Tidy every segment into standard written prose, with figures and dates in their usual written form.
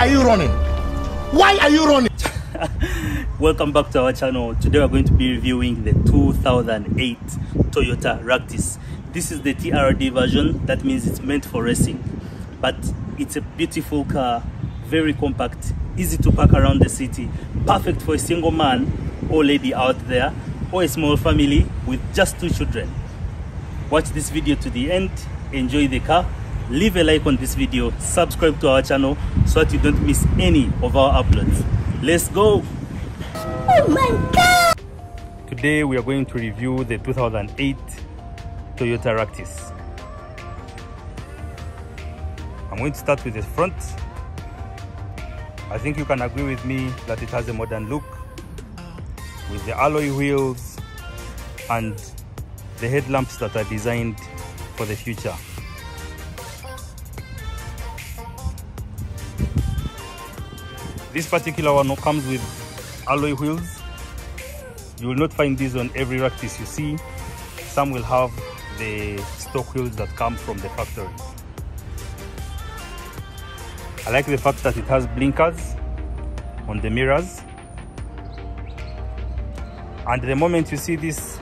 are you running? Why are you running? Welcome back to our channel. Today we're going to be reviewing the 2008 Toyota Ractis. This is the TRD version. That means it's meant for racing, but it's a beautiful car, very compact, easy to park around the city, perfect for a single man or lady out there, or a small family with just 2 children. Watch this video to the end, enjoy the car, leave a like on this video, subscribe to our channel so that you don't miss any of our uploads. Let's go! Oh my God! Today we are going to review the 2008 Toyota Ractis. I'm going to start with the front. I think you can agree with me that it has a modern look with the alloy wheels and the headlamps that are designed for the future. This particular one comes with alloy wheels. You will not find these on every Ractis you see. Some will have the stock wheels that come from the factory. I like the fact that it has blinkers on the mirrors. And the moment you see this,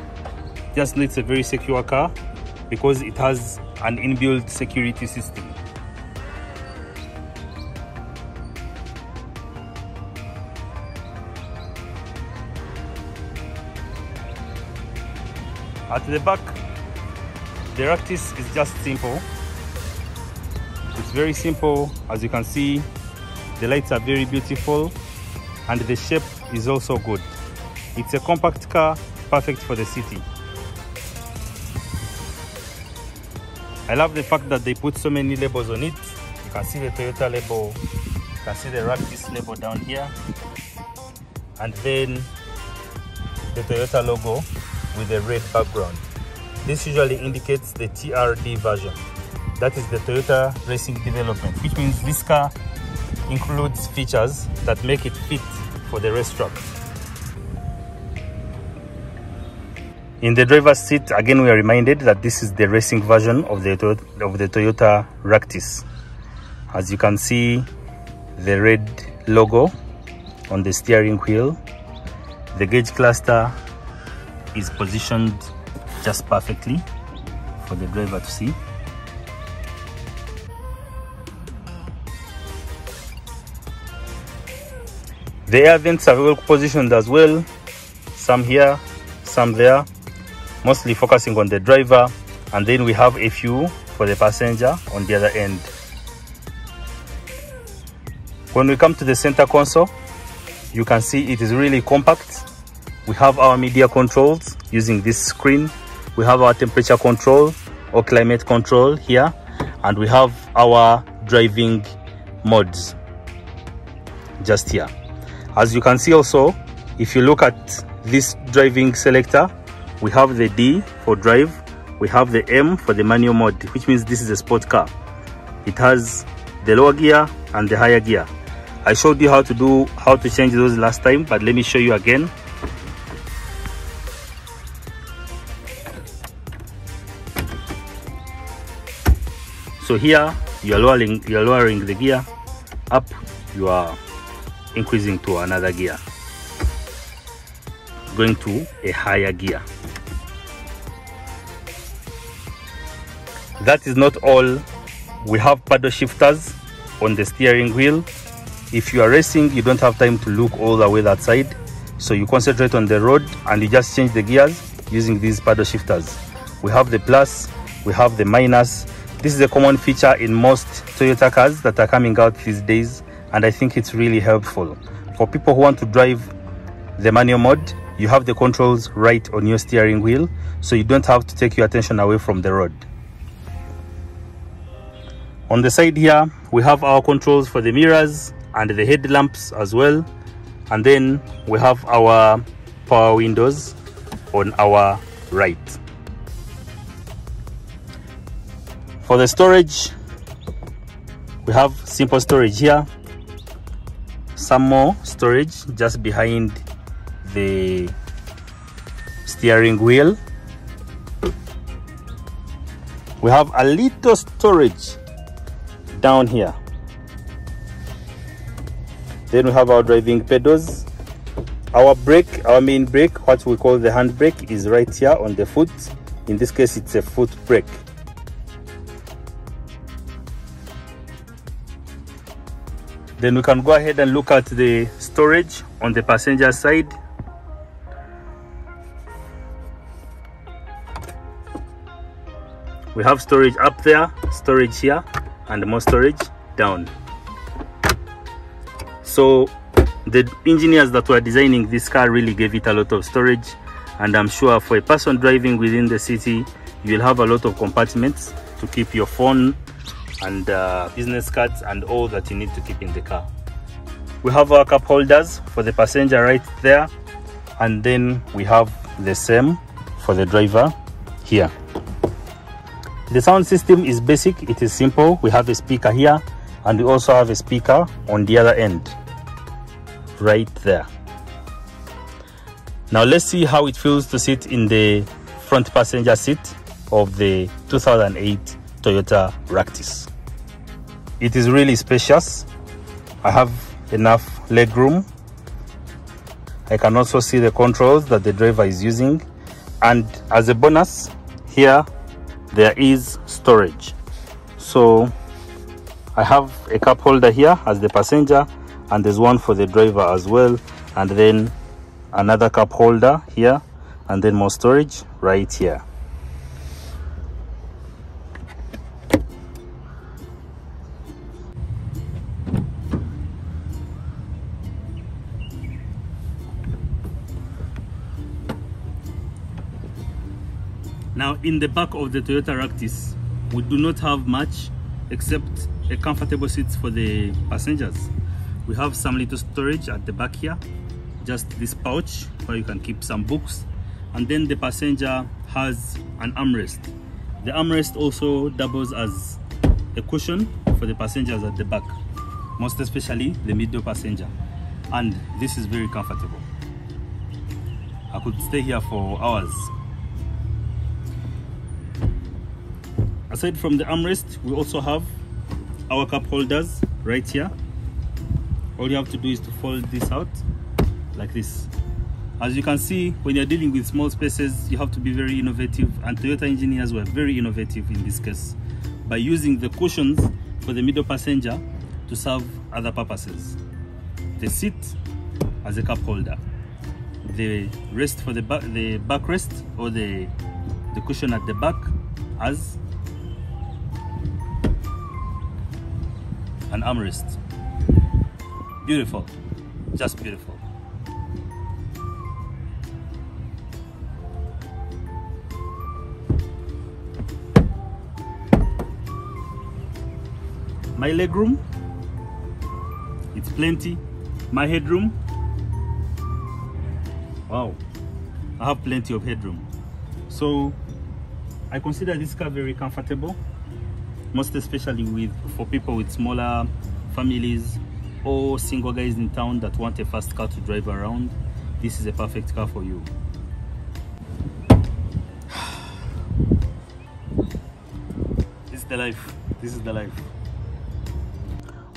just know it's a very secure car because it has an inbuilt security system. At the back, the Ractis is just simple. It's very simple. As you can see, the lights are very beautiful and the shape is also good. It's a compact car, perfect for the city. I love the fact that they put so many labels on it. You can see the Toyota label, you can see the Ractis label down here, and then the Toyota logo with a red background. This usually indicates the TRD version. That is the Toyota Racing Development, which means this car includes features that make it fit for the racetrack. In the driver's seat, again, we are reminded that this is the racing version of the Toyota Ractis. As you can see, the red logo on the steering wheel. The gauge cluster is positioned just perfectly for the driver to see. The air vents are well positioned as well, some here, some there, mostly focusing on the driver, and then we have a few for the passenger on the other end. When we come to the center console, you can see it is really compact. We have our media controls using this screen. We have our temperature control or climate control here, and we have our driving modes just here. As you can see also, if you look at this driving selector, we have the D for drive, we have the M for the manual mode, which means this is a sport car. It has the lower gear and the higher gear. I showed you how to change those last time, but let me show you again. So here you are lowering the gear, up you are increasing to another gear, going to a higher gear. That is not all. We have paddle shifters on the steering wheel. If you are racing, you don't have time to look all the way that side, so you concentrate on the road and you just change the gears using these paddle shifters. We have the plus, we have the minus. This is a common feature in most Toyota cars that are coming out these days, and I think it's really helpful. For people who want to drive the manual mode, you have the controls right on your steering wheel, so you don't have to take your attention away from the road. On the side here, we have our controls for the mirrors and the headlamps as well, and then we have our power windows on our right. For the storage, we have simple storage here, some more storage just behind the steering wheel. We have a little storage down here. Then we have our driving pedals. Our brake, our main brake, what we call the hand brake, is right here on the foot. In this case, it's a foot brake. Then we can go ahead and look at the storage on the passenger side. We have storage up there, storage here, and more storage down. So the engineers that were designing this car really gave it a lot of storage, and I'm sure for a person driving within the city, you'll have a lot of compartments to keep your phone and business cards and all that you need to keep in the car. We have our cup holders for the passenger right there, and then we have the same for the driver here. The sound system is basic, it is simple. We have a speaker here, and we also have a speaker on the other end right there. Now let's see how it feels to sit in the front passenger seat of the 2008 Toyota Ractis. It is really spacious. I have enough leg room. I can also see the controls that the driver is using, and as a bonus here there is storage. So I have a cup holder here as the passenger, and there's one for the driver as well, and then another cup holder here, and then more storage right here. Now in the back of the Toyota Ractis, we do not have much except a comfortable seats for the passengers. We have some little storage at the back here, just this pouch where you can keep some books, and then the passenger has an armrest. The armrest also doubles as a cushion for the passengers at the back, most especially the middle passenger, and this is very comfortable. I could stay here for hours. Aside from the armrest, we also have our cup holders right here. All you have to do is to fold this out like this. As you can see, when you're dealing with small spaces, you have to be very innovative, and Toyota engineers were very innovative in this case by using the cushions for the middle passenger to serve other purposes. The seat as a cup holder, the rest for the backrest, or the cushion at the back as an armrest. Beautiful, just beautiful. My legroom, it's plenty. My headroom, wow, I have plenty of headroom. So I consider this car very comfortable, most especially for people with smaller families or single guys in town that want a fast car to drive around. This is a perfect car for you. This is the life. This is the life.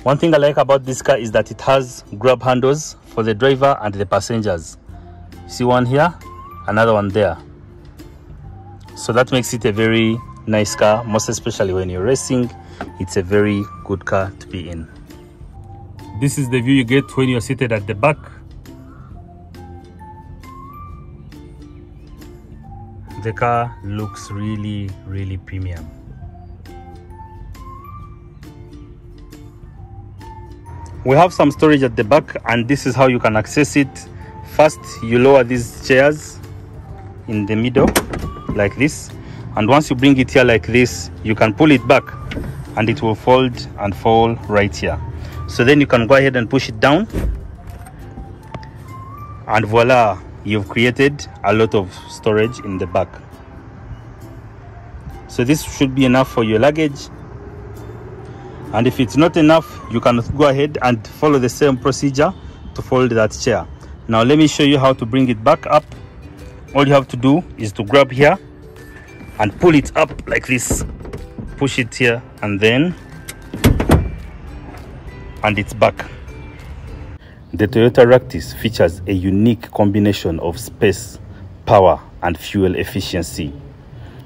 One thing I like about this car is that it has grab handles for the driver and the passengers. See one here, another one there. So that makes it a very nice car, most especially when you're racing. It's a very good car to be in. This is the view you get when you're seated at the back. The car looks really, really premium. We have some storage at the back, and this is how you can access it. First, you lower these chairs in the middle like this, and once you bring it here like this, you can pull it back and it will fold and fall right here. So then you can go ahead and push it down, and voila, you've created a lot of storage in the back. So this should be enough for your luggage, and if it's not enough, you can go ahead and follow the same procedure to fold that chair. Now let me show you how to bring it back up. All you have to do is to grab here and pull it up like this, push it here, and then it's back. The Toyota Ractis features a unique combination of space, power and fuel efficiency.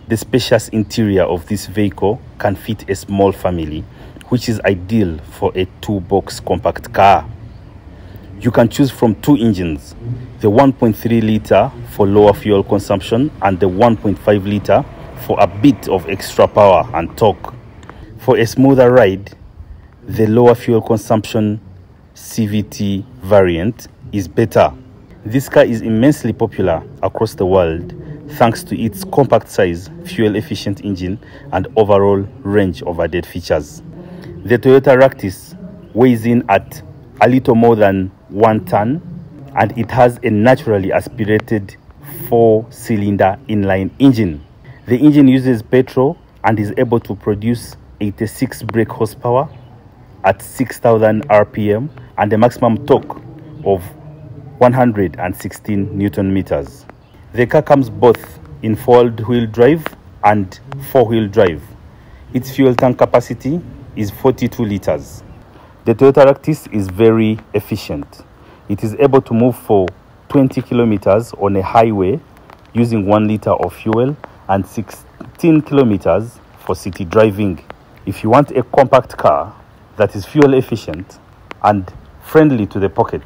The spacious interior of this vehicle can fit a small family, which is ideal for a 2-box compact car. You can choose from 2 engines, the 1.3 litre for lower fuel consumption and the 1.5 litre for a bit of extra power and torque. For a smoother ride, the lower fuel consumption CVT variant is better. This car is immensely popular across the world thanks to its compact size, fuel efficient engine and overall range of added features. The Toyota Ractis weighs in at a little more than 1 ton and it has a naturally aspirated 4-cylinder inline engine. The engine uses petrol and is able to produce 86 brake horsepower at 6,000 RPM and a maximum torque of 116 Newton meters. The car comes both in 4-wheel drive and 4-wheel drive. Its fuel tank capacity is 42 liters. The Toyota Ractis is very efficient. It is able to move for 20 kilometers on a highway using 1 liter of fuel and 16 kilometers for city driving. If you want a compact car that is fuel efficient and friendly to the pocket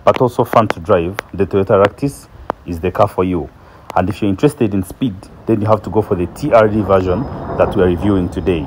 but also fun to drive, the Toyota Ractis is the car for you. And if you're interested in speed, then you have to go for the TRD version that we are reviewing today.